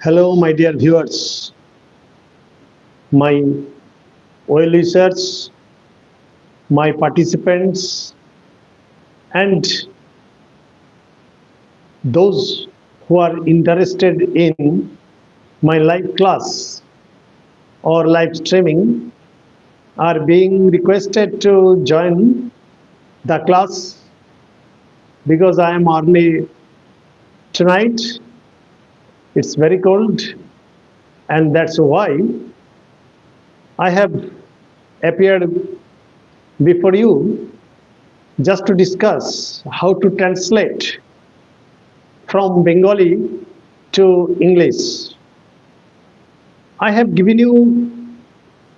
Hello, my dear viewers, my well wishers, my participants, and those who are interested in my live class or live streaming are being requested to join the class because I am early tonight. It's very cold, and that's why I have appeared before you just to discuss how to translate from Bengali to English. I have given you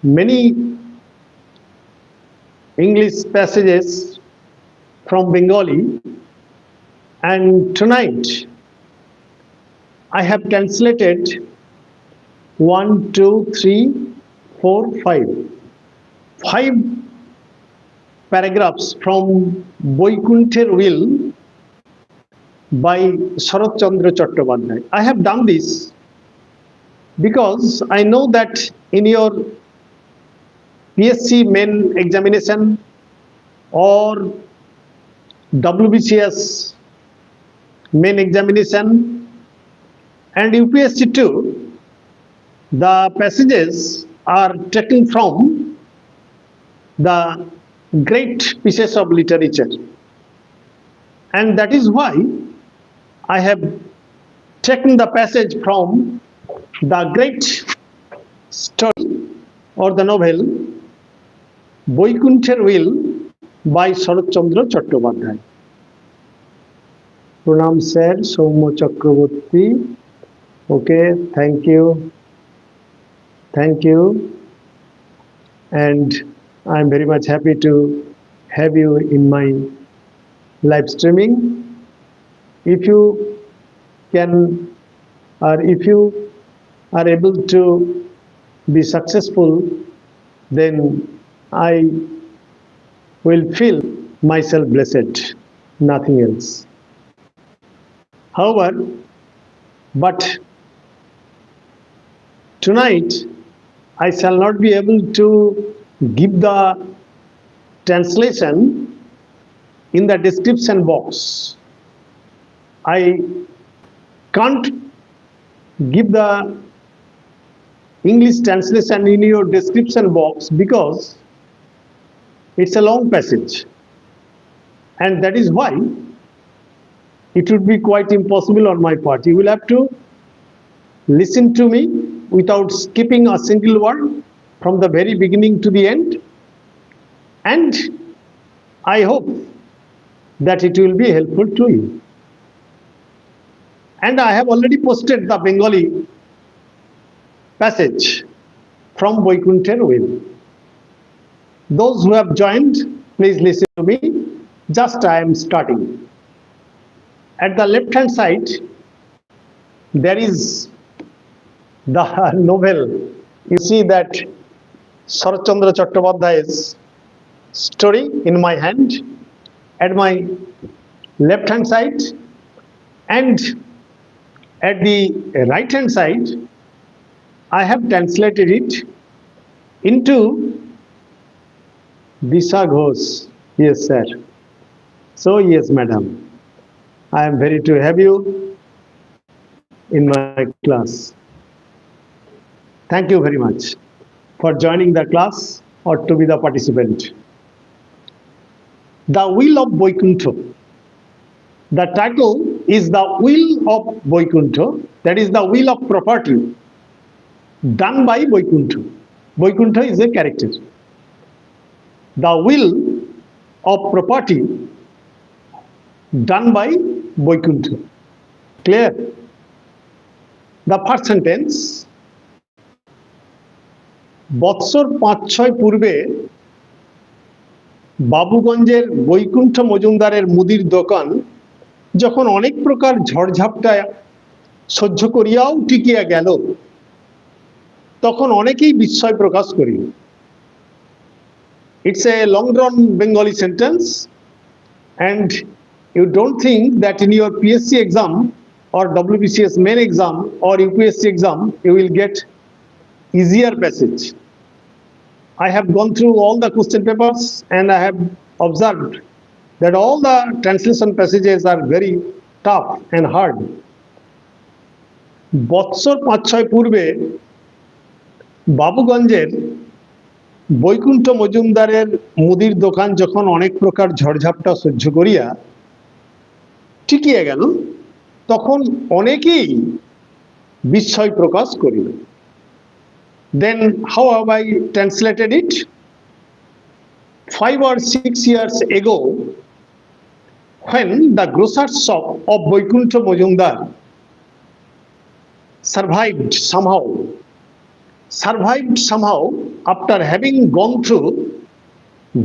many English passages from Bengali, and tonight I have translated 1, 2, 3, 4, 5 paragraphs from Boikunther Will by Sarat Chandra Chattopadhyay. I have done this because I know that in your PSC Main examination or WBCS Main examination and UPSC too, the passages are taken from the great pieces of literature, and that is why I have taken the passage from the great story or the novel Boikunther Will by Sarat Chandra Chattopadhyay. Pranam sir, Soumya Chakraborty. Okay, thank you. Thank you. And I'm very much happy to have you in my live streaming. If you can, or if you are able to be successful, then I will feel myself blessed, nothing else. However, but tonight I shall not be able to give the translation in the description box. I can't give the English translation in your description box because it's a long passage, and that is why it would be quite impossible on my part. You will have to listen to me without skipping a single word from the very beginning to the end, and I hope that it will be helpful to you. And I have already posted the Bengali passage from Boikunther Will. Those who have joined, please listen to me. Just I am starting. At the left hand side, there is the novel. You see that Sarat Chandra Chattopadhyay's story in my hand. At my left hand side, and at the right hand side, I have translated it into Disha Ghosh. Yes, sir. So, yes, madam. I am very to have you in my class. Thank you very much for joining the class or to be the participant. The Will of Boikunther. The title is The Will of Boikunther, that is the will of property done by Boikunther. Boikunther is a character. The will of property done by Boikunther. Clear? The first sentence, বৎসর ৫-৬ পূর্বে বাবুগঞ্জের বৈকুণ্ঠ মজুমদারের মুদির দোকান যখন অনেক প্রকার ঝড়ঝাপটা সহ্য করিয়াও টিকিয়া গেল, তখন অনেকেই বিস্ময় প্রকাশ করিল। It's a long drawn Bengali sentence, and you don't think that in your PSC exam or WBCS Main exam or UPSC exam, you will get easier passage. I have gone through all the question papers and I have observed that all the translation passages are very tough and hard. বৎসর ৫-৬ পূর্বে বাবুগঞ্জের বৈকুণ্ঠ মজুমদারের মুদির দোকান যখন অনেক প্রকার ঝড়ঝাপটা সহ্য করিয়া টিকিয়া গেল, তখন অনেকেই বিস্ময় প্রকাশ করিল। Then how have I translated it? 5 or 6 years ago, when the grocer's shop of Boikunther Mojumdar survived somehow after having gone through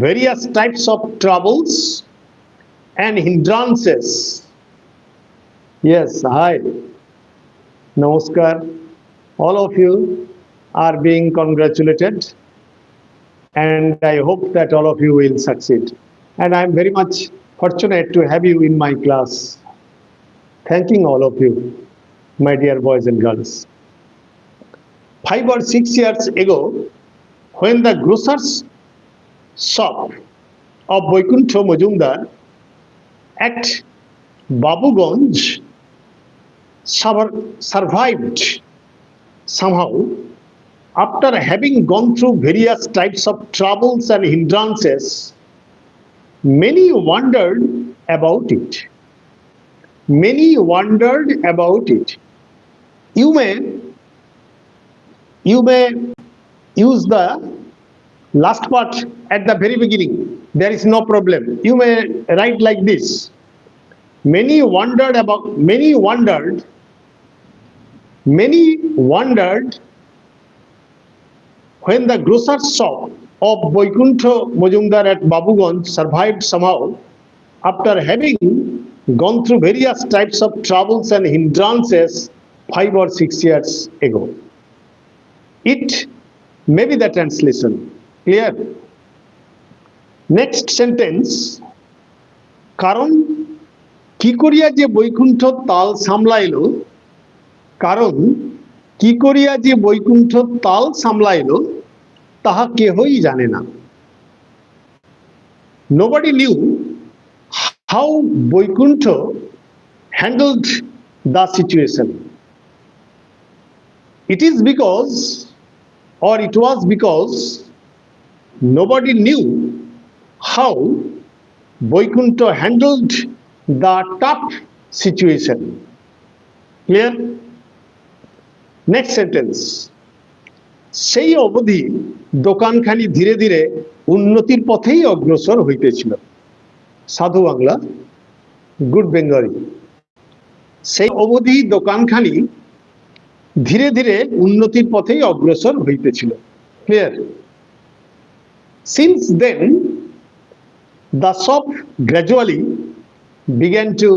various types of troubles and hindrances. Yes, hi, namaskar. All of you are being congratulated, and I hope that all of you will succeed. And I am very much fortunate to have you in my class. Thanking all of you, my dear boys and girls. 5 or 6 years ago, when the grocer's shop of Boikunther Mojumdar at Babuganj survived somehow after having gone through various types of troubles and hindrances, many wondered about it. Many wondered about it. You may use the last part at the very beginning. There is no problem. You may write like this. Many wondered when the grocer's shop of Boikunther Mojumdar at Babuganj survived somehow after having gone through various types of troubles and hindrances 5 or 6 years ago. It may be the translation. Clear? Next sentence. কারণ কি করিয়া যে বৈকুণ্ঠ তাল সামলাইল, কারণ কি করিয়া যে বৈকুণ্ঠ তাল সামলাইল তাহা কেহই জানে না। Nobody knew how Boikuntha handled the situation. It was because nobody knew how Boikuntha handled the tough situation. Clear? Next sentence. সেই অবধি দোকানখানি ধীরে ধীরে উন্নতির পথেই অগ্রসর হইতেছিল। সাধু বাংলা, গুড বেঙ্গলি। সেই অবধি দোকানখানি ধীরে ধীরে উন্নতির পথেই অগ্রসর হইতেছিল। Clear? Since then, the shop gradually began to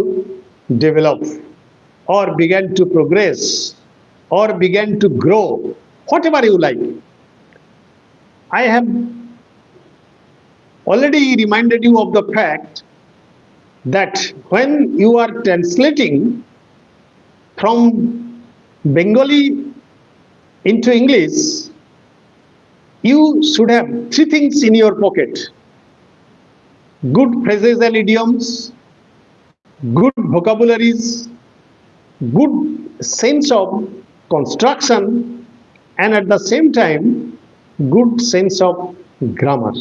develop or began to progress or began to grow, whatever you like. I have already reminded you of the fact that when you are translating from Bengali into English, you should have 3 things in your pocket: good phrases and idioms, good vocabularies, good sense of construction, and at the same time good sense of grammar.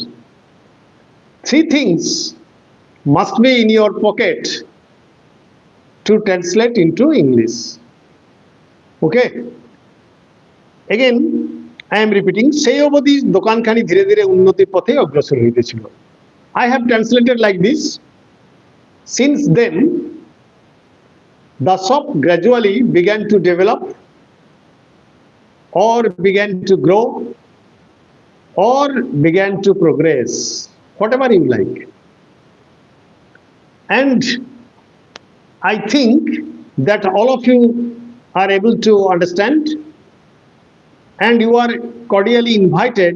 3 things must be in your pocket to translate into English. Okay? Again, I am repeating. সেই অবধি দোকানখানি ধীরে ধীরে উন্নতির পথে অগ্রসর হইতেছিল। I have translated like this. Since then, the shop gradually began to develop or began to grow or began to progress, whatever you like. And I think that all of you are able to understand, and you are cordially invited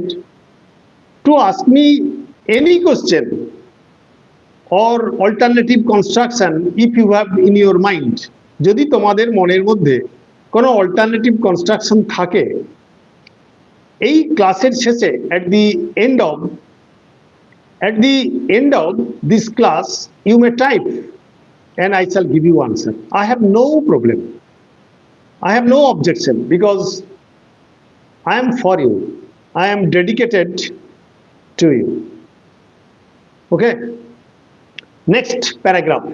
to ask me any question or alternative construction if you have in your mind. যদি তোমাদের মনের মধ্যে কোনো alternative construction থাকে, এই ক্লাসের শেষে at the end of this class you may type and I shall give you answer. I have no problem, I have no objection, because I am for you, I am dedicated to you. Okay, next paragraph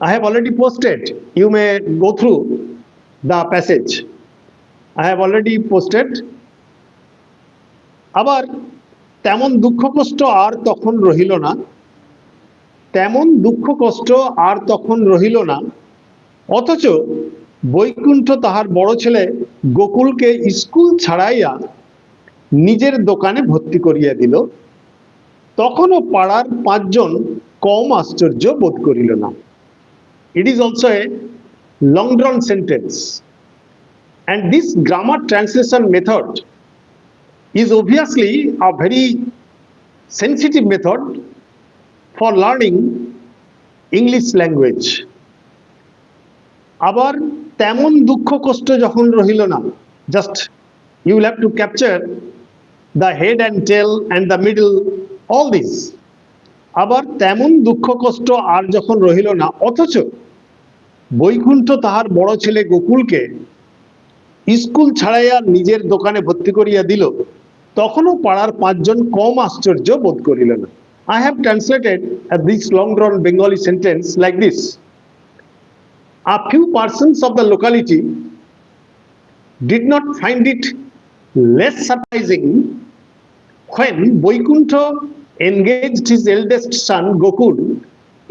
I have already posted, you may go through the passage. I have already posted. আবার তেমন দুঃখ কষ্ট আর তখন রহিল না, তেমন দুঃখ কষ্ট আর তখন রহিল না, অথচ বৈকুণ্ঠ তাহার বড় ছেলে গোকুলকে স্কুল ছাড়াইয়া নিজের দোকানে ভর্তি করিয়া দিল, তখনও পাড়ার 5 জন কম আশ্চর্য বোধ করিল না। It is also a long drawn sentence, and this grammar translation method is obviously a very sensitive method for learning English language. আবার তেমন দুঃখ কষ্ট যখন রহিল না, just you will have to capture the head and tail and the middle, all this. আবার তেমন দুঃখ কষ্ট আর যখন রহিল না, অথচ বৈকুণ্ঠ তাহার বড় ছেলে গোকুলকে স্কুল ছাড়াইয়া নিজের দোকানে ভর্তি করিয়া দিল, তখনও পাড়ার 5 জন কম আশ্চর্য বোধ করিল না। I have translated this long drawn Bengali sentence like this: a few persons of the locality did not find it less surprising when Boikuntha engaged his eldest son Gokul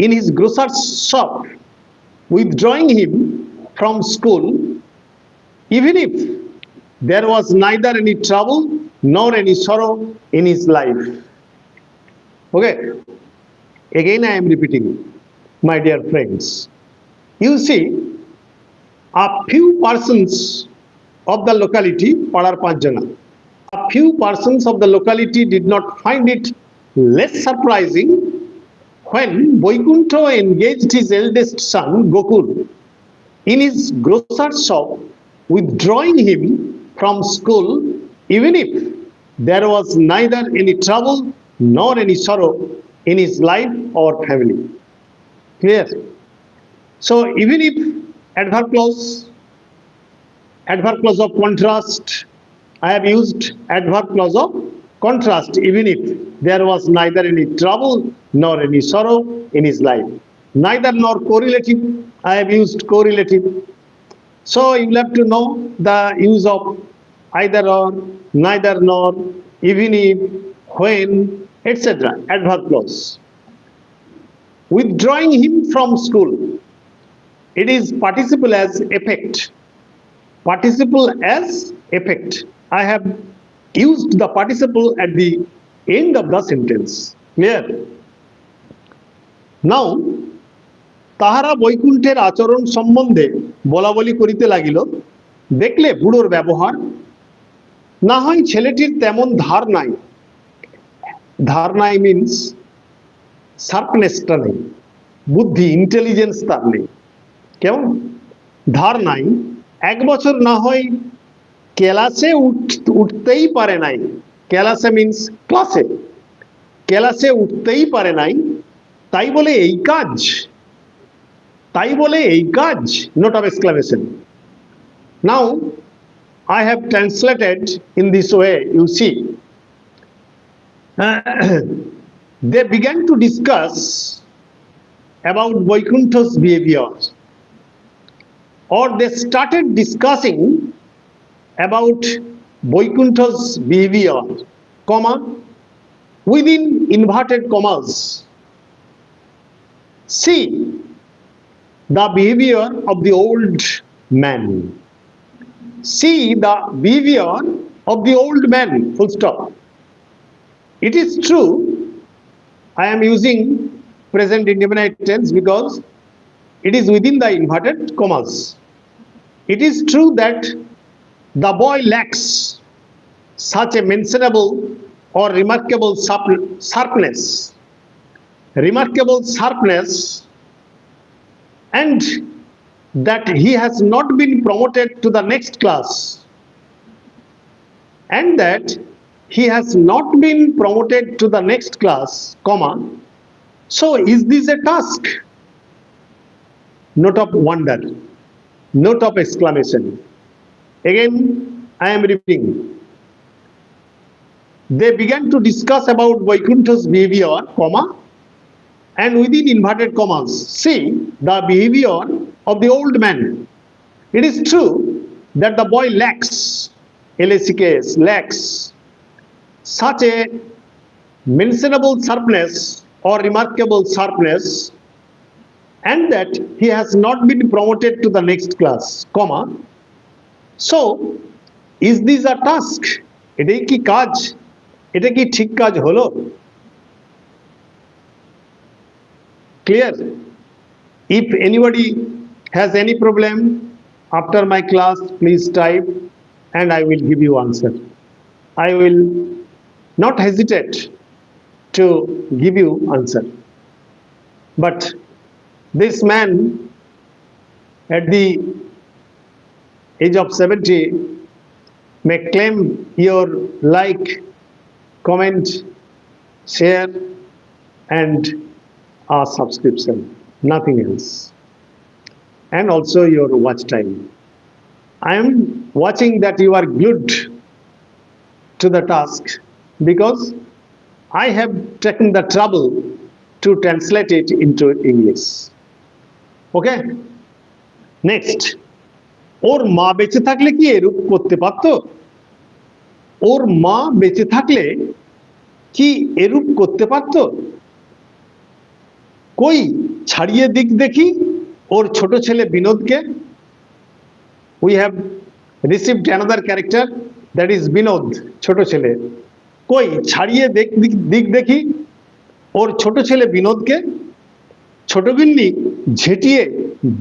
in his grocer's shop, withdrawing him from school, even if there was neither any trouble nor any sorrow in his life. Okay, again I am repeating, my dear friends. You see, a few persons of the locality, Padar 5 jana, a few persons of the locality did not find it less surprising when Boikuntha engaged his eldest son Gokul in his grocer's shop, withdrawing him from school, even if there was neither any trouble nor any sorrow in his life or family. Clear? So even if adverb clause of contrast, I have used adverb clause of contrast, even if there was neither any trouble nor any sorrow in his life. Neither nor correlative, I have used correlative. So you will have to know the use of either or, neither nor, even if, when, etc. Adverb clause. Withdrawing him from school, it is participle as effect. Participle as effect. I have used the participle at the end of the sentence. Clear? Now, তাহারা বৈকুণ্ঠের আচরণ সম্বন্ধে বলা বলি করিতে লাগিল, দেখলে বুড়োর ব্যবহার, না হয় ছেলেটির তেমন ধার নাই। ধার নাই মিন্স শার্পনেসটা নেই, বুদ্ধি, ইন্টেলিজেন্স তার নেই। কেমন? ধার নাই, 1 বছর না হয় ক্লাসে উঠতেই পারে নাই। ক্লাসে মিন্স ক্লাসে, ক্লাসে উঠতেই পারে নাই, তাই বলে এই কাজ, তাই বলে এই কাজ, note of exclamation. Now I have translated in this way. You see, they began to discuss about Boikuntha's behavior, or they started discussing about Boikuntha's behavior, comma, within inverted commas. See the behavior of the old man. See the behavior of the old man, full stop. It is true, I am using present indefinite tense because it is within the inverted commas. It is true that the boy lacks such a mentionable or remarkable sharpness, and that he has not been promoted to the next class, and that he has not been promoted to the next class, comma, so is this a task? Note of wonder, note of exclamation. Again, I am repeating. They began to discuss about Boikuntha's behavior, comma, and within inverted commas, see the behavior of the old man. It is true that the boy lacks, LACKS, lacks, such a mentionable sharpness or remarkable sharpness, and that he has not been promoted to the next class, comma. So, is this a task? এটাই কি কাজ? এটা কি ঠিক কাজ হলো? Clear? If anybody has any problem after my class, please type and I will give you answer. I will not hesitate to give you answer. But this man at the age of 70 may claim your like, comment, share and a subscription, nothing else, and also your watch time. I am watching that you are glued to the task because I have taken the trouble to translate it into English. Okay? Next, ওর মা বেঁচে থাকলে কি এরূপ করতে পারতো? ওর মা বেঁচে থাকলে কি এরূপ করতে পারতো? কই ছাড়িয়ে দিক দেখি ওর ছোট ছেলে বিনোদকে। We have received another character, that is Binod, ছোট ছেলে। কই ছাড়িয়ে দিক দেখি ওর ছোট ছেলে বিনোদকে। ছোট গিন্নি ঝেঁটিয়ে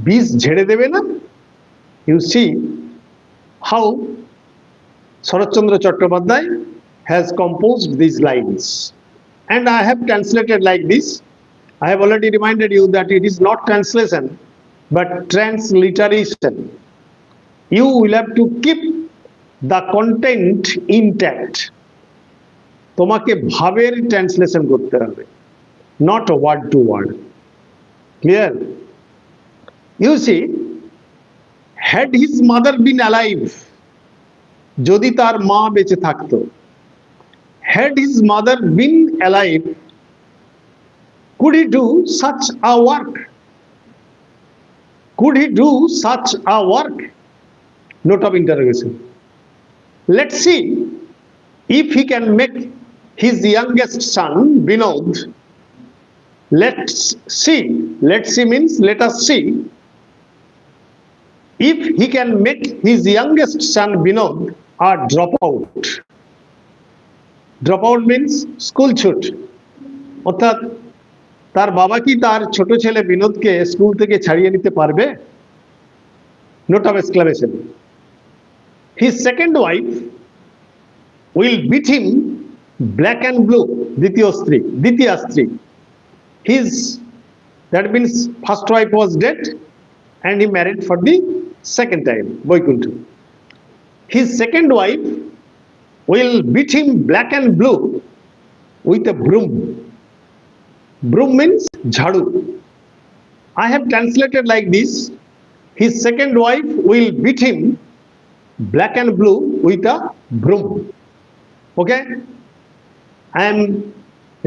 বীজ ঝেড়ে দেবে না? You see how Sarat Chandra Chattopadhyay has composed these lines, and I have translated like this. I have already reminded you that it is not translation but transliteration. You will have to keep the content intact. তোমাকে ভাবের translation করতে হবে, not word to word. Clear? You see, had his mother been alive, যদি তার মা বেঁচে থাকতো, had his mother been alive, could he do such a work? Could he do such a work? Note of interrogation. Let's see if he can make his youngest son Binod. Let's see means let us see if he can make his youngest son Binod a dropout. Dropout means school shoot. অর্থাৎ তার বাবা কি তার ছোট ছেলে বিনোদকে school থেকে ছাড়িয়ে নিতে পারবে? Note of exclamation. His second wife will beat him black and blue. দ্বিতীয় স্ত্রী. His, that means first wife was dead and he married for the second time, Boikunther. His second wife will beat him black and blue with a broom. Broom means jhadu. I have translated like this. His second wife will beat him black and blue with a broom. Okay? I am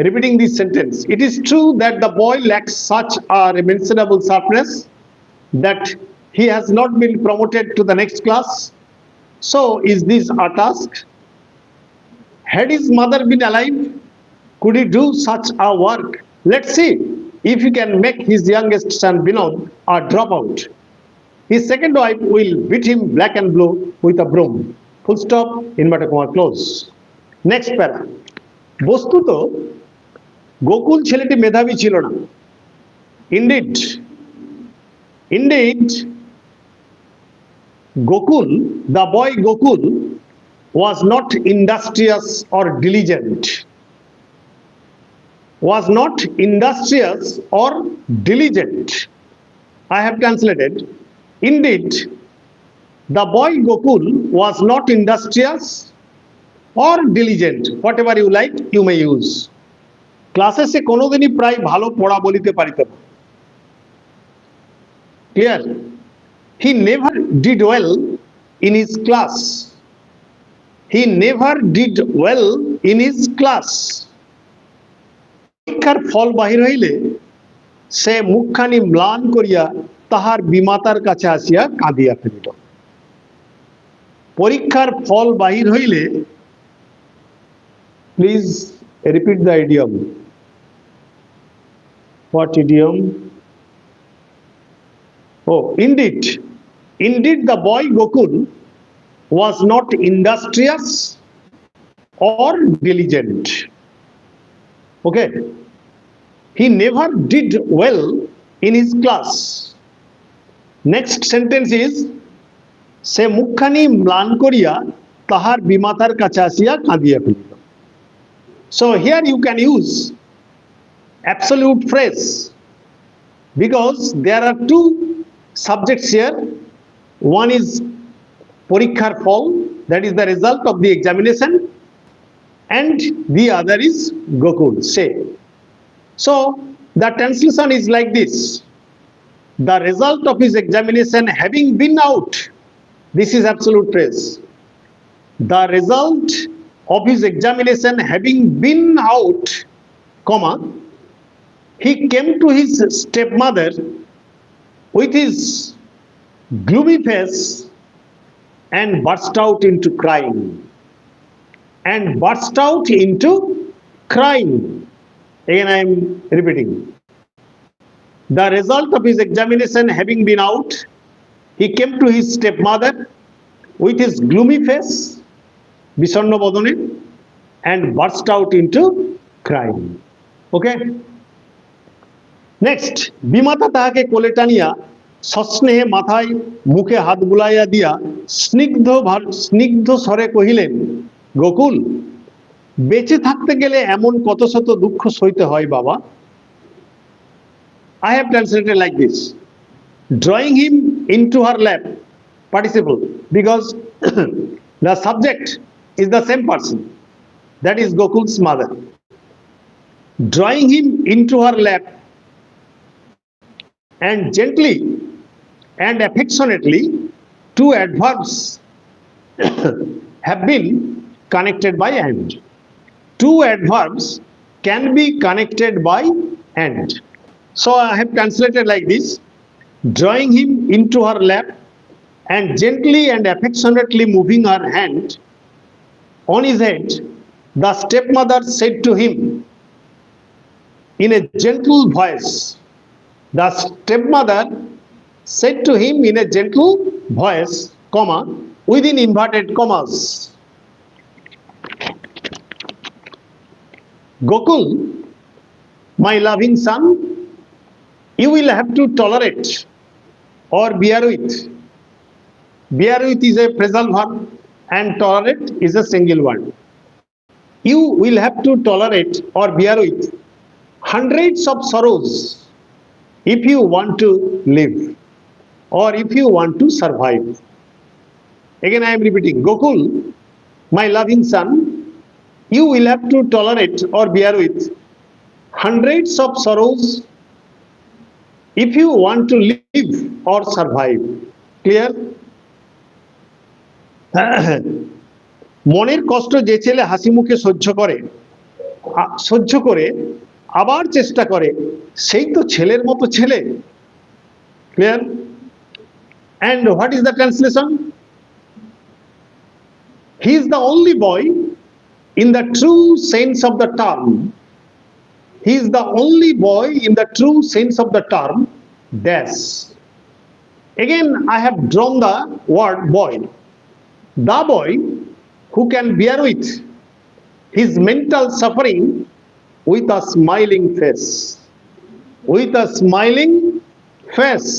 repeating this sentence. It is true that the boy lacks such a remarkable sharpness that he has not been promoted to the next class. So is this a task? Had his mother been alive, could he do such a work? Let's see if he can make his youngest son Binod a dropout. His second wife will beat him black and blue with a broom. Full stop, inverted comma close. Next para. বস্তুত গোকুল ছেলেটি মেধাবী ছিল না। Indeed, Gokul, the boy Gokul, was not industrious or diligent. Was not industrious or diligent. I have translated. Indeed, the boy Gokul was not industrious or diligent. Whatever you like, you may use. ক্লাসে সে কোনোদিনই প্রায় ভালো পড়া বলিতে পারিত না। Clear? He never did well in his class. He never did well in his class. পরীক্ষার ফল বাহির হইলে সে মুখখানি ম্লান করিয়া তাহার বিমাতার কাছে আসিয়া কাঁদিয়া ফেলিল। পরীক্ষার ফল বাহির হইলে, please repeat the idiom. What idiom? Oh, indeed. Indeed, the boy Gokul was not industrious or diligent. Okay. He never did well in his class. Next sentence is, se mukhani mlan koriya tahar bimatar kache asiya কাঁদিয়া ফেলিল. So here you can use absolute phrase because there are two subjects here. One is পরীক্ষার ফল, that is the result of the examination, and the other is Gokul, say. So the translation is like this: the result of his examination having been out. This is absolute phrase. The result of his examination having been out, comma, he came to his stepmother with his gloomy face and burst out into crying. And burst out into crying. Again I am repeating. The result of his examination having been out, he came to his stepmother with his gloomy face, বিষণ্ণ বদনে, and burst out into crying. Okay? Next, বিমাতা তাহাকে কোলে টানিয়া সস্নেহে মাথায় মুখে হাত বুলাইয়া দিয়া স্নিগ্ধ স্বরে কহিলেন, গোকুল, বেঁচে থাকতে গেলে এমন কত শত দুঃখ সইতে হয় বাবা। I have translated like this: drawing him into her lap, participle, because the subject is the same person, that is Gokul's mother. Drawing him into her lap and gently and affectionately, two adverbs have been connected by and. Two adverbs can be connected by and. So I have translated like this: drawing him into her lap and gently and affectionately moving her hand on his head, the stepmother said to him in a gentle voice. The stepmother said to him in a gentle voice, comma, within inverted commas, Gokul, my loving son, you will have to tolerate or bear with. Bear with is a phrasal verb and tolerate is a single word. You will have to tolerate or bear with hundreds of sorrows if you want to live or if you want to survive. Again I am repeating: Gokul, my loving son, you will have to tolerate or bear with hundreds of sorrows if you want to live or survive. Clear? মনের কষ্ট যে ছেলে হাসি মুখে সহ্য করে আবার চেষ্টা করে, সেই তো ছেলের মতো ছেলে। Clear? And what is the translation? He is the only boy in the true sense of the term. He is the only boy in the true sense of the term, dash. Again I have drawn the word boy. The boy who can bear with his mental suffering with a smiling face. With a smiling face.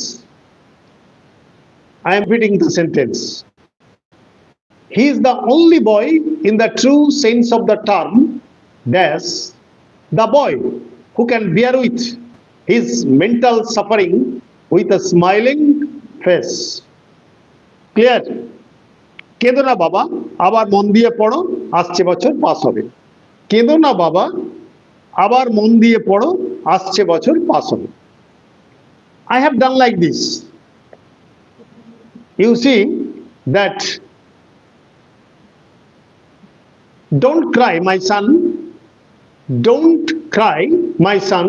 I am reading the sentence. He is the only boy in the true sense of the term, dash, the boy who can bear with his mental suffering with a smiling face. Clear? কেঁদো না বাবা, আবার মন দিয়ে পড়ো, আসছে বছর pass হবে। কেঁদো না বাবা, আবার মন দিয়ে পড়ো, আসছে বছর পাস হবে। I have done like this. You see that don't cry, my son. Don't cry, my son.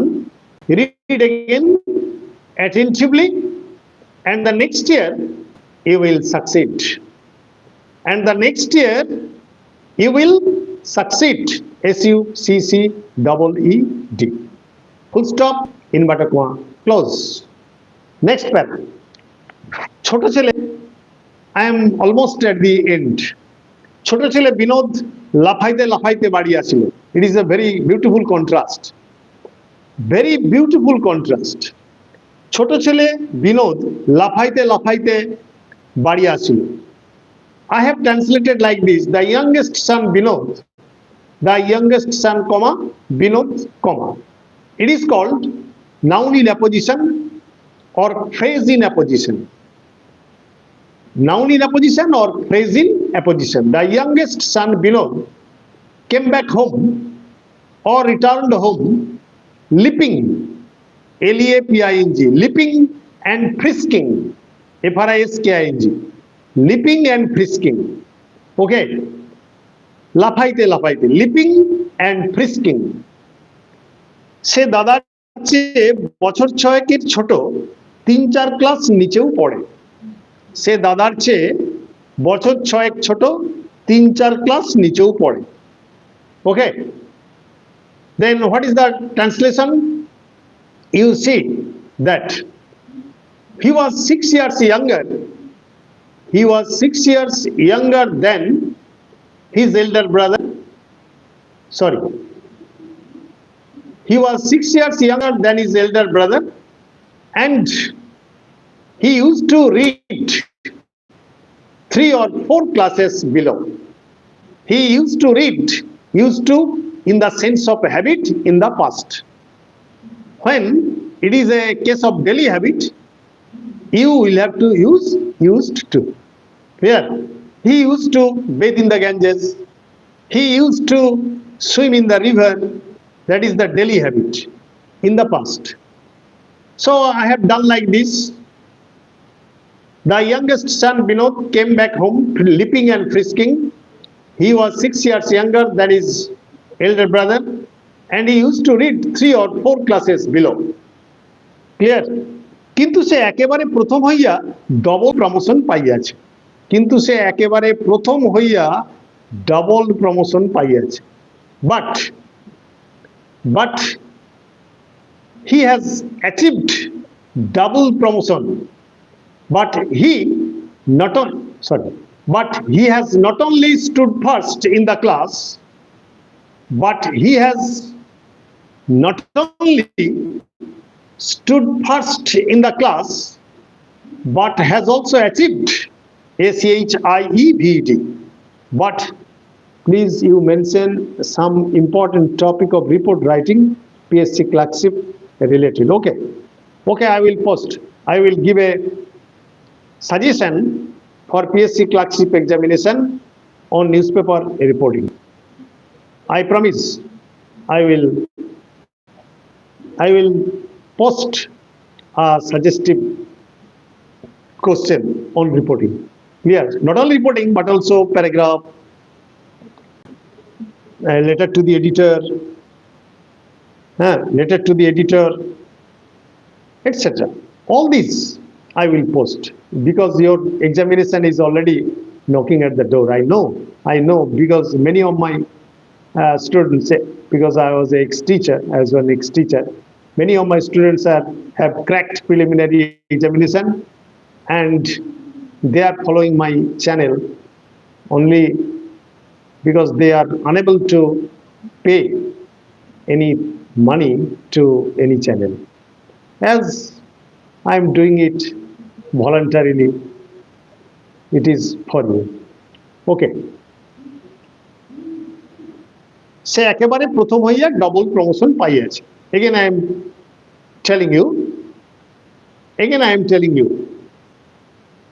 Read again attentively, and the next year you will succeed. And the next year you will succeed. SUCCEED. Full stop, inverted comma, close. Next para. ছোট ছেলে, I am almost at the end. ছোট ছেলে বিনোদ লাফাইতে লাফাইতে বাড়ি আসিল। It is a very beautiful contrast. Very beautiful contrast. ছোট ছেলে বিনোদ লাফাইতে লাফাইতে বাড়ি আসিল। I have translated like this: the youngest son Binod, the youngest son, comma, Binod, comma. It is called noun in apposition or phrase in apposition. Noun in apposition or phrase in apposition. The youngest son Binod came back home or returned home leaping, L-E-A-P-I-N-G, leaping and frisking, F-R-I-S-K-I-N-G, leaping and frisking. Okay, লাফাইতে লাফাইতে, leaping and frisking. সে দাদার চেয়ে বছর ছয়েকের ছোট, 3-4 class নিচেও পড়ে। সে দাদার চেয়ে বছর ছয়েক ছোট, 3-4 ক্লাস নিচেও পড়ে। Okay, then what is the translation? You see that he was 6 years younger. He was 6 years younger than his elder brother. Sorry. He was 6 years younger than his elder brother, and he used to read 3 or 4 classes below. He used to read, used to in the sense of habit in the past. When it is a case of daily habit, you will have to use used to. Here, he used to bathe in the Ganges. He used to swim in the river. That is the daily habit in the past. So I have done like this. The youngest son Binod came back home leaping and frisking. He was 6 years younger than his elder brother, and he used to read 3 or 4 classes below. Clear? কিন্তু সে একেবারে প্রথম হইয়া double promotion পাইয়াছে। কিন্তু সে একেবারে প্রথম হইয়া double promotion পাইয়াছে। But he has achieved double promotion. But he has not only stood first in the class, but he has not only stood first in the class, but has also achieved SEHIEVD. But please you mention some important topic of report writing, PSC clerkship related. Okay, I will post. I will give a suggestion for PSC clerkship examination on newspaper reporting. I promise I will post a suggestive question on reporting. Clear? Not only reporting but also paragraph, letter to the editor, etc. All these I will post because your examination is already knocking at the door. I know because many of my students, because I was an ex-teacher, many of my students have cracked preliminary examination, and they are following my channel only because they are unable to pay any money to any channel. As I am doing it voluntarily, it is for you. Okay. সে একেবারে প্রথম হইয়া double promotion পাইয়াছে। Again I am telling you,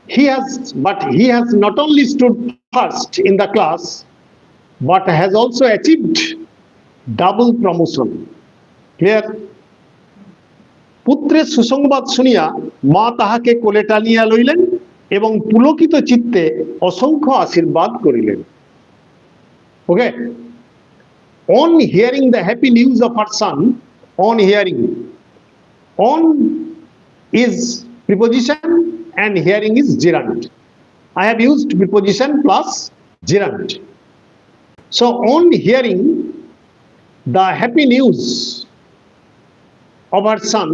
he has not only stood first in the class, but has also achieved double promotion. Clear? পুত্রের সুসংবাদ শুনিয়া মা তাহাকে কোলে টানিয়া লইলেন এবং পুলকিত চিত্তে অসংখ্য আশীর্বাদ করিলেন। ওকে, on hearing the happy news of her son, on hearing, on is preposition and hearing is gerund. I have used preposition plus gerund. So on hearing the happy news of her son,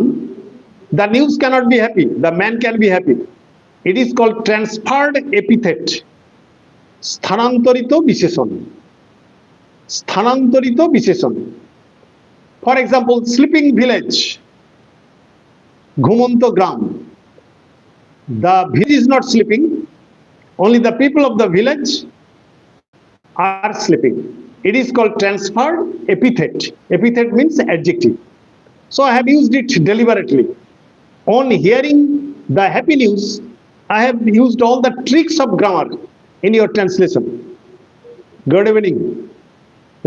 the news cannot be happy, the man can be happy. It is called transferred epithet, স্থানান্তরিত বিশেষণ, স্থানান্তরিত বিশেষণ। For example, sleeping village, ঘুমন্ত গ্রাম, the village is not sleeping, only the people of the village are sleeping. It is called transferred epithet. Epithet means adjective. So I have used it deliberately. On hearing the happy news, I have used all the tricks of grammar in your translation. Good evening.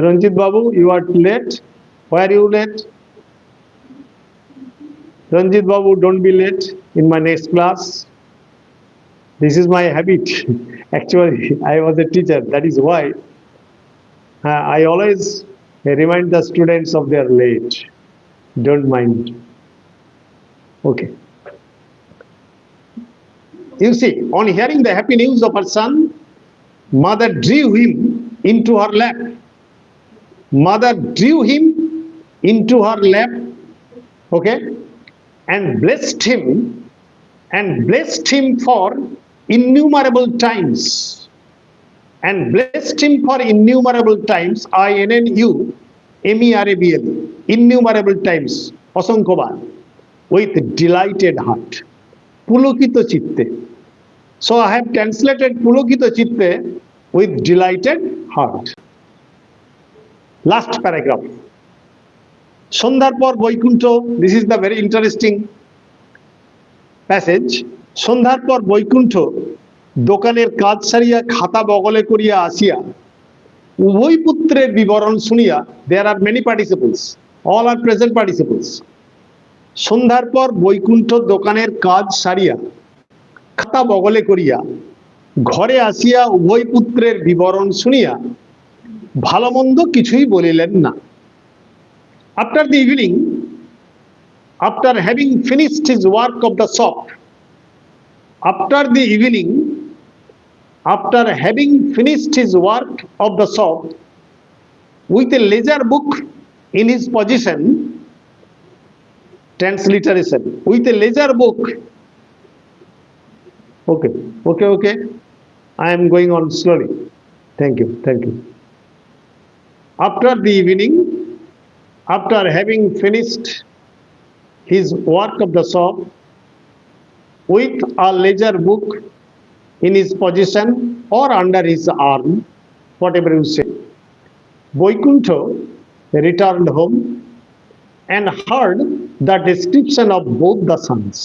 Ranjit Babu, you are late. Why are you late? Ranjit Babu, don't be late in my next class. This is my habit. Actually, I was a teacher. That is why I always remind the students of their late. Don't mind. Okay. You see, on hearing the happy news of her son, mother drew him into her lap. Mother drew him into her lap, okay, and blessed him for innumerable times. And blessed him for innumerable times, INNUMERABLE, innumerable times, অসংখ্যবার, with delighted heart, পুলকিত চিত্তে. So I have translated পুলকিত চিত্তে with delighted heart. Last paragraph. সন্ধ্যার পর Vaikuntha, this is the very interesting passage. সন্ধ্যার পর বৈকুণ্ঠ দোকানের কাজ সারিয়া খাতা বগলে করিয়া আসিয়া উভয় পুত্রের বিবরণ শুনিয়া, there are many participles, all are present participles. সন্ধ্যার পর বৈকুণ্ঠ দোকানের কাজ সারিয়া খাতা বগলে করিয়া ঘরে আসিয়া উভয় পুত্রের বিবরণ শুনিয়া ভালো মন্দ কিছুই বলিলেন না। After the evening, after having finished his work of the shop, after the evening, after having finished his work of the shop, with a ledger book in his possession, transliteration, with a ledger book, okay, I am going on slowly. Thank you. After the evening, after having finished his work of the shop, with a ledger book in his possession or under his arm, whatever you say, Boikuntha returned home and heard the description of both the sons.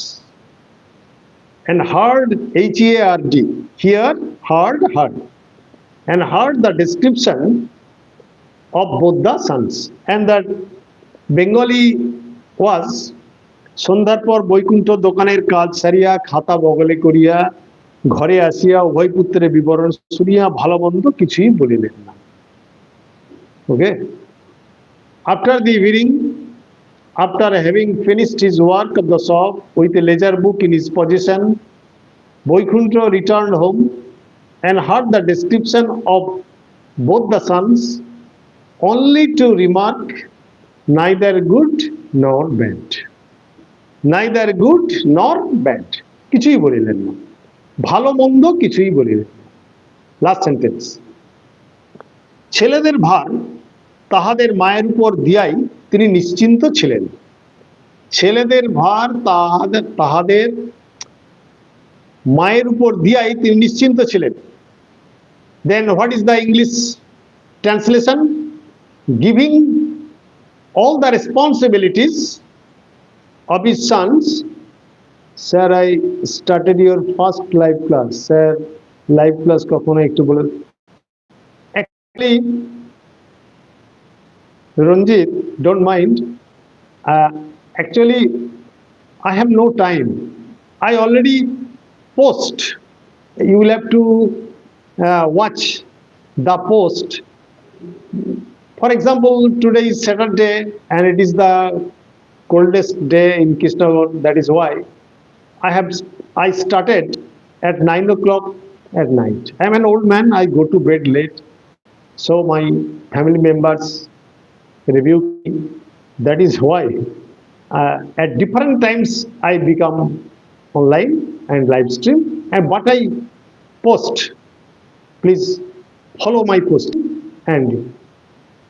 And heard, H-E-A-R-D, heard, and heard the description of both the sons. And that Bengali was, সন্ধ্যার পর বৈকুণ্ঠ দোকানের কাজ সারিয়া খাতা বগলে করিয়া ঘরে আসিয়া উভয় পুত্রের বিবরণ শুনিয়া ভালো মন্দ কিছুই বলিলেন না। Okay, after the evening, after having finished his work of the shop, with a ledger book in his possession, Boikuntha returned home and heard the description of both the sons, only to remark, neither good nor bad. Neither good nor bad. কিছুই বলিলেন না, ভালো মন্দ কিছুই বলিলেন না। Last sentence. ছেলেদের ভার তাহাদের মায়ের উপর দিয়াই তিনি নিশ্চিন্ত ছিলেন। ছেলেদের ভার তাহাদের মায়ের উপর দিয়াই তিনি নিশ্চিন্ত ছিলেন। Then what is the English translation? Giving all the responsibilities of his sons Sir, I started your first live class. Sir, live class কখনো একটু বলে। Actually, Ranjit, don't mind. Uh, Actually, I have no time. I already post. You will have to watch the post. For example, today is Saturday and it is the coldest day in Kishnagor. That is why I started at 9 o'clock at night. I am an old man. I go to bed late. So my family members review me. That is why at different times I become online and live stream. And what I post, please follow my post and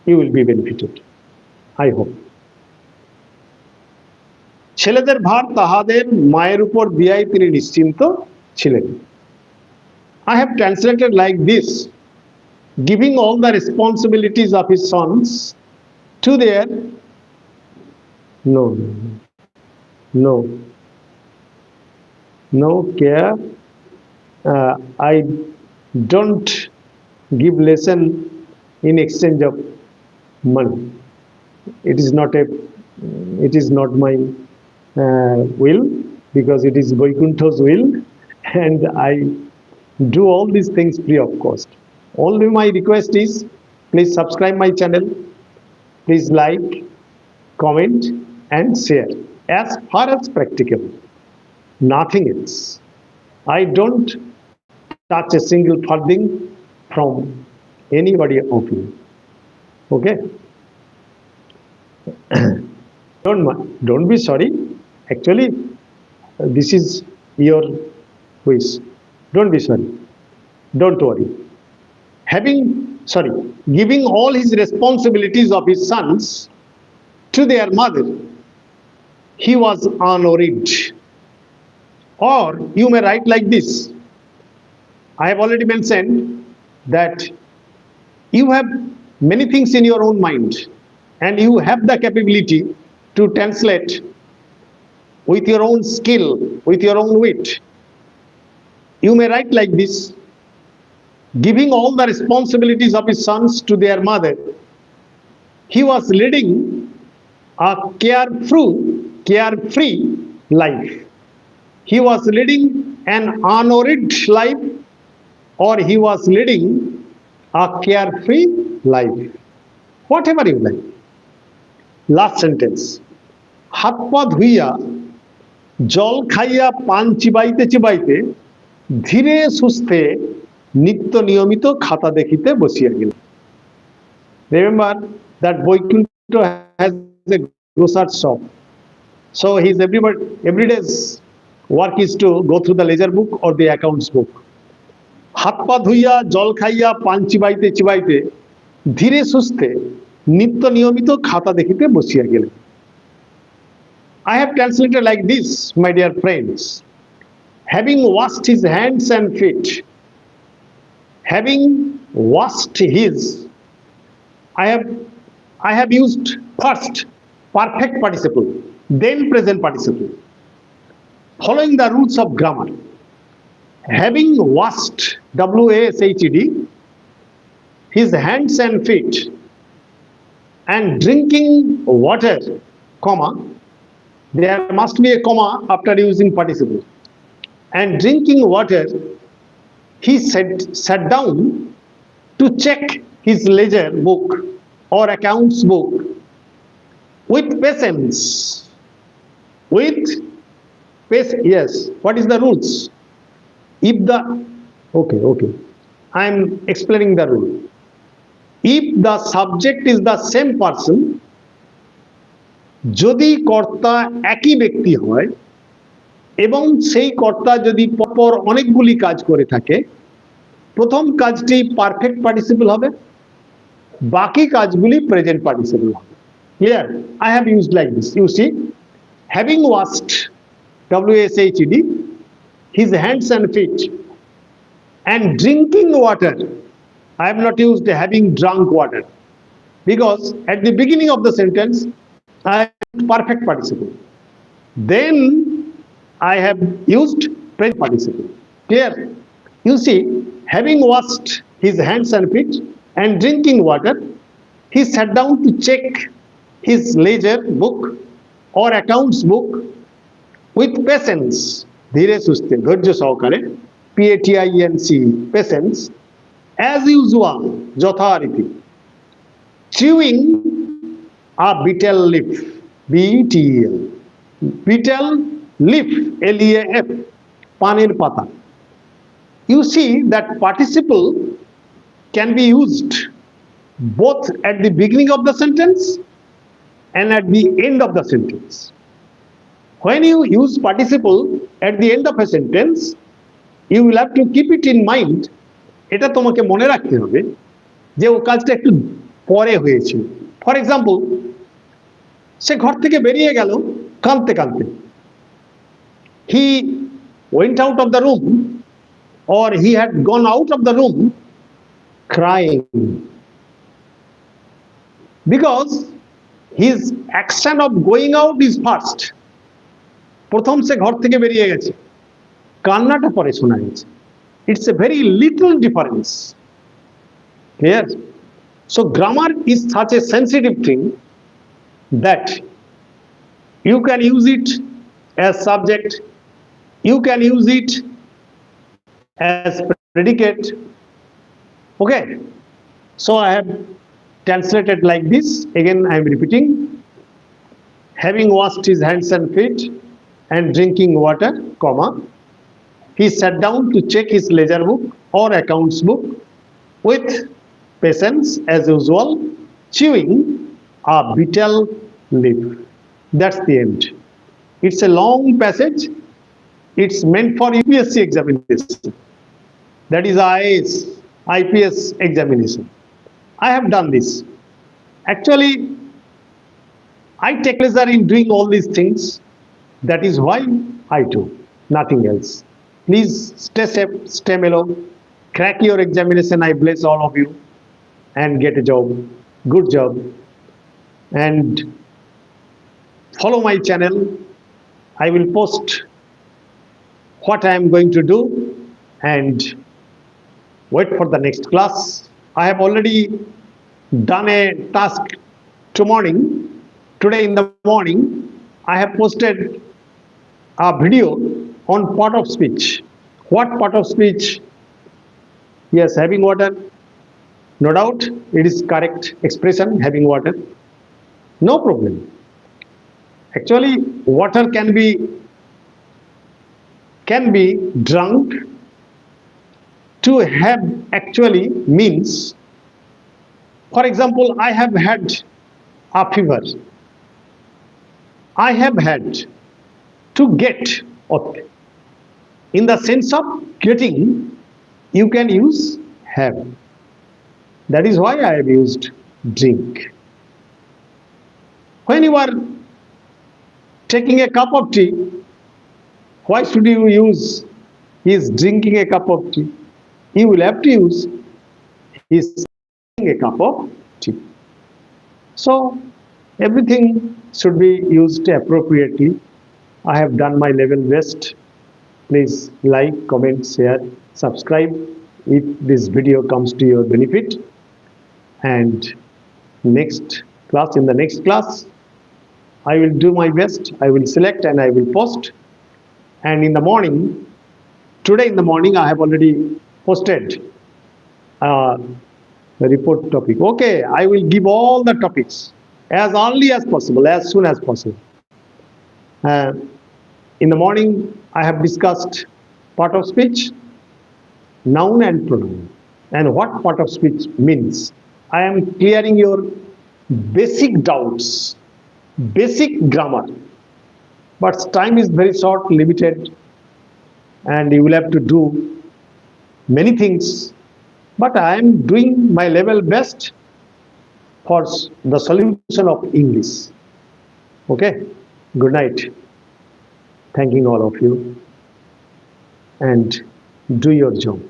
you will be benefited. I hope. ছেলেদের ভার তাহাদের মায়ের উপর দিয়াই তিনি নিশ্চিন্ত ছিলেন। I have translated like this, giving all the responsibilities of his sons to their no care. I don't give lesson in exchange of money. It is not my will, because it is Boikunther's will, and I do all these things free of cost. Only my request is, please subscribe my channel, please like, comment and share as far as practicable. Nothing else. I don't touch a single farthing from anybody of you. Okay? Don't be sorry. Actually, this is your wish. Don't be sorry. Don't worry. Giving all his responsibilities of his sons to their mother, he was unworried. Or you may write like this. I have already mentioned that you have many things in your own mind and you have the capability to translate with your own skill, with your own wit. You may write like this: giving all the responsibilities of his sons to their mother, he was leading a carefree life. He was leading an unworried life, or he was leading a carefree life. Whatever you like. Last sentence. হাত পা ধুইয়া জল খাইয়া পান চিবাইতে চিবাইতে ধীরে সুস্থে নিত্য নিয়মিত খাতা দেখিতে বসিয়া গেল। Remember that Boikunther has a grocer's shop. So his every day's work is to go through the ledger book or the accounts book. হাত পা ধুইয়া জল খাইয়া পান চিবাইতে চিবাইতে ধীরে সুস্থে নিত্য নিয়মিত খাতা দেখিতে বসিয়া গেলেন। I have translated like this, my dear friends. Having washed his hands and feet, having washed his, I have used first perfect participle, then present participle, following the rules of grammar. Having washed, W-A-S-H-E-D, his hands and feet, and drinking water, comma, there must be a comma after using participle. And drinking water, he sat down to check his ledger book or accounts book with patience. Yes, what is the rules? Okay, I am explaining the rule. If the subject is the same person, যদি কর্তা একই ব্যক্তি হয় এবং সেই কর্তা যদি পরপর অনেকগুলি কাজ করে থাকে, প্রথম কাজটি পারফেক্ট পার্টিসিপল হবে, বাকি কাজগুলি প্রেজেন্ট পার্টিসিপল হবে। Clear? I have used like this. You see, having washed, W-A-S-H-E-D, his hands and feet, and drinking water. I have not used having drunk water, because at the beginning of the sentence I have perfect participle. Then I have used present participle. Clear? You see, having washed his hands and feet and drinking water, he sat down to check his ledger book or accounts book with patience. ধীরে সুস্থে ধৈর্য সহকারে PATINC patience as usual যথারীতি chewing a betel leaf BETEL betel leaf LEAF পানের পাতা. You see that participle can be used both at the beginning of the sentence and at the end of the sentence. When you use participle at the end of a sentence, you will have to keep it in mind. এটা তোমাকে মনে রাখতে হবে যে ও কাজটা একটু পরে হয়েছে. ফর এক্সাম্পল, সে ঘর থেকে বেরিয়ে গেল কাঁদতে কাঁদতে. He went out of the room or he had gone out of the room crying because his action of going out is first. প্রথম সে ঘর থেকে বেরিয়ে গেছে, কান্নাটা পরে শোনা গেছে. It's a very little difference. Clear? So grammar is such a sensitive thing that you can use it as subject, you can use it as predicate. Okay, so I have translated like this. Again I am repeating: having washed his hands and feet and drinking water, comma, he sat down to check his ledger book or accounts book with patience as usual, chewing a betel leaf. That's the end. It's a long passage. It's meant for UPSC examination. That is IPS examination. I have done this. Actually, I take pleasure in doing all these things. That is why I do, nothing else. Please stay safe, stay mellow, crack your examination. I bless all of you and get a job, good job. And follow my channel. I will post what I am going to do and wait for the next class. I have already done a task today in the morning. I have posted a video on part of speech. What part of speech? Yes, having water. No doubt it is correct expression, having water. No problem. Actually, water can be drunk. To have actually means, for example, I have had a fever. I have had to get. In the sense of getting, you can use have. That is why I have used drink. When you are taking a cup of tea, why should you use he is drinking a cup of tea? You will have to use he is drinking a cup of tea. So everything should be used appropriately. I have done my level best. Please like, comment, share, subscribe if this video comes to your benefit. And in the next class, I will do my best. I will select and I will post. And in the morning, today in the morning, I have already posted the report topic. Okay, I will give all the topics as early as possible, as soon as possible. In the morning, I have discussed part of speech, noun and pronoun, and what part of speech means. I am clearing your basic doubts, basic grammar. But time is very short, limited, and you will have to do many things. But I am doing my level best for the solution of English. Okay, good night. Thanking all of you, and do your job.